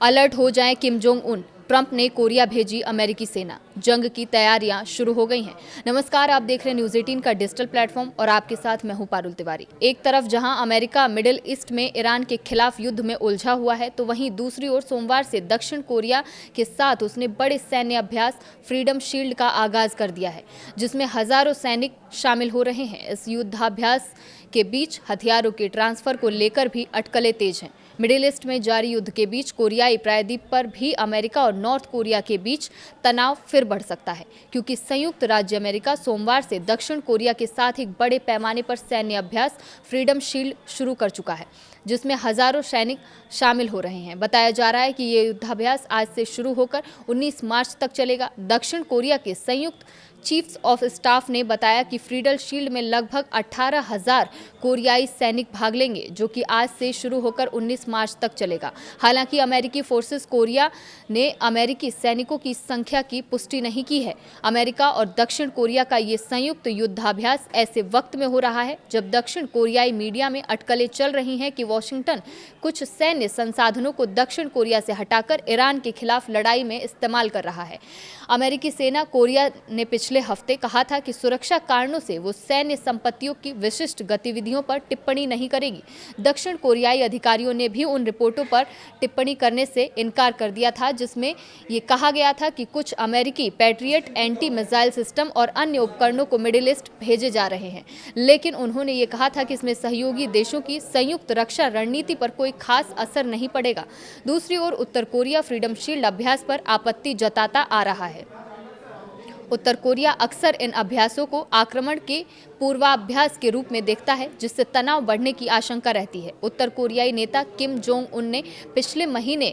Alert हो जाएं Kim Jong Un, Trump ने कोरिया भेजी अमेरिकी सेना, जंग की तैयारियां शुरू हो गई हैं। नमस्कार, आप देख रहे हैं न्यूज़ 18 का डिजिटल प्लेटफॉर्म और आपके साथ मैं हूं पारुल तिवारी। एक तरफ जहां अमेरिका मिडिल ईस्ट में ईरान के खिलाफ युद्ध में उलझा हुआ है, तो वहीं दूसरी ओर सोमवार से दक्षिण कोरिया के साथ उसने बड़े सैन्य अभ्यास फ्रीडम शील्ड का आगाज कर दिया है, जिसमें हजारों सैनिक शामिल हो रहे हैं। इस युद्धाभ्यास के बीच हथियारों के ट्रांसफर को लेकर भी अटकलें तेज हैं। मिडिल ईस्ट में जारी युद्ध के बीच कोरियाई प्रायद्वीप पर भी अमेरिका और नॉर्थ कोरिया के बीच तनाव फिर बढ़ सकता है, क्योंकि संयुक्त राज्य अमेरिका सोमवार से दक्षिण कोरिया के साथ एक बड़े पैमाने पर सैन्य अभ्यास फ्रीडम शील्ड शुरू कर चुका है, जिसमें हजारों सैनिक शामिल हो रहे हैं। बताया जा रहा है कि ये युद्धाभ्यास आज से शुरू होकर 19 मार्च तक चलेगा। दक्षिण कोरिया के संयुक्त चीफ्स ऑफ स्टाफ ने बताया कि फ्रीडम शील्ड में लगभग 18,000 कोरियाई सैनिक भाग लेंगे, जो कि आज से शुरू होकर 19 मार्च तक चलेगा। हालांकि अमेरिकी फोर्सेस कोरिया ने अमेरिकी सैनिकों की संख्या की पुष्टि नहीं की है। अमेरिका और दक्षिण कोरिया का ये संयुक्त युद्धाभ्यास ऐसे वक्त में हो रहा है जब दक्षिण कोरियाई मीडिया में अटकलें चल रही हैं कि वॉशिंगटन कुछ सैन्य संसाधनों को दक्षिण कोरिया से हटाकर ईरान के खिलाफ लड़ाई में इस्तेमाल कर रहा है। अमेरिकी सेना कोरिया ने पिछले हफ्ते कहा था कि सुरक्षा कारणों से वो सैन्य संपत्तियों की विशिष्ट गतिविधियों पर टिप्पणी नहीं करेगी। दक्षिण कोरियाई अधिकारियों ने भी उन रिपोर्टों पर टिप्पणी करने से इनकार कर दिया था, जिसमें ये कहा गया था कि कुछ अमेरिकी पैट्रियट एंटी मिसाइल सिस्टम और अन्य उपकरणों को मिडिल ईस्ट भेजे जा रहे हैं। लेकिन उन्होंने ये कहा था कि इसमें सहयोगी देशों की संयुक्त रक्षा रणनीति पर कोई खास असर नहीं पड़ेगा। दूसरी ओर उत्तर कोरिया फ्रीडम शील्ड अभ्यास पर आपत्ति जताता आ रहा है। उत्तर कोरिया अक्सर इन अभ्यासों को आक्रमण के पूर्वाभ्यास के रूप में देखता है, जिससे तनाव बढ़ने की आशंका रहती है। उत्तर कोरियाई नेता किम जोंग उन ने पिछले महीने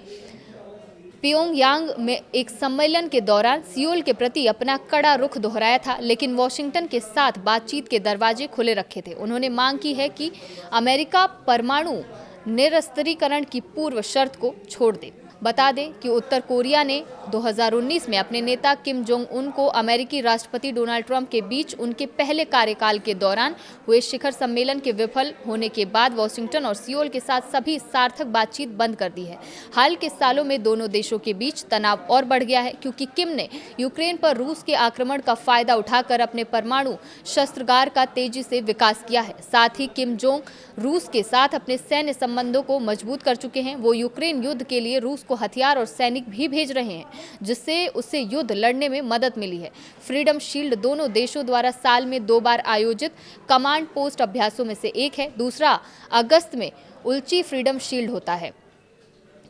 प्योंगयांग में एक सम्मेलन के दौरान सियोल के प्रति अपना कड़ा रुख दोहराया था, लेकिन वॉशिंगटन के साथ बातचीत के दरवाजे खुले रखे थे। उन्होंने मांग की है कि अमेरिका परमाणु निरस्त्रीकरण की पूर्व शर्त को छोड़ दे। बता दें कि उत्तर कोरिया ने 2019 में अपने नेता किम जोंग उन को अमेरिकी राष्ट्रपति डोनाल्ड ट्रंप के बीच उनके पहले कार्यकाल के दौरान हुए शिखर सम्मेलन के विफल होने के बाद वॉशिंगटन और सियोल के साथ सभी सार्थक बातचीत बंद कर दी है। हाल के सालों में दोनों देशों के बीच तनाव और बढ़ गया है, क्योंकि किम ने यूक्रेन पर रूस के आक्रमण का फायदा उठाकर अपने परमाणु शस्त्रागार का तेजी से विकास किया है। साथ ही किम जोंग रूस के साथ अपने सैन्य संबंधों को मजबूत कर चुके हैं। वो यूक्रेन युद्ध के लिए रूस को हथियार और सैनिक भी भेज रहे हैं, जिससे उसे युद्ध लड़ने में मदद मिली है। फ्रीडम शील्ड दोनों देशों द्वारा साल में 2 बार आयोजित कमांड पोस्ट अभ्यासों में से एक है। दूसरा अगस्त में उल्ची फ्रीडम शील्ड होता है।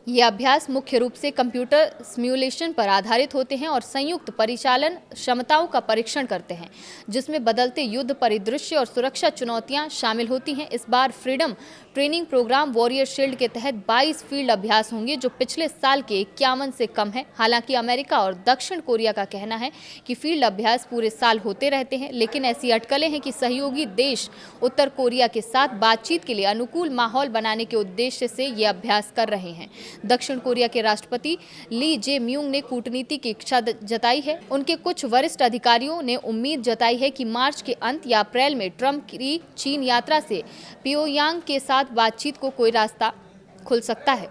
ये अभ्यास मुख्य रूप से कंप्यूटर सिमुलेशन पर आधारित होते हैं और संयुक्त परिचालन क्षमताओं का परीक्षण करते हैं, जिसमें बदलते युद्ध परिदृश्य और सुरक्षा चुनौतियां शामिल होती हैं। इस बार freedom training programme warrior shield के तहत 22 फील्ड अभ्यास होंगे, जो पिछले साल के 51 से कम है। हालांकि अमेरिका और दक्षिण कोरिया का कहना है कि फील्ड अभ्यास पूरे साल होते रहते हैं, लेकिन ऐसी अटकलें हैं कि सहयोगी देश उत्तर कोरिया के साथ बातचीत के लिए अनुकूल माहौल बनाने के उद्देश्य से ये अभ्यास कर रहे हैं। दक्षिण कोरिया के राष्ट्रपति ली जे म्यूंग ने कूटनीति की इच्छा जताई है। उनके कुछ वरिष्ठ अधिकारियों ने उम्मीद जताई है कि मार्च के अंत या अप्रैल में ट्रंप की चीन यात्रा से प्योंगयांग के साथ बातचीत को कोई रास्ता खुल सकता है।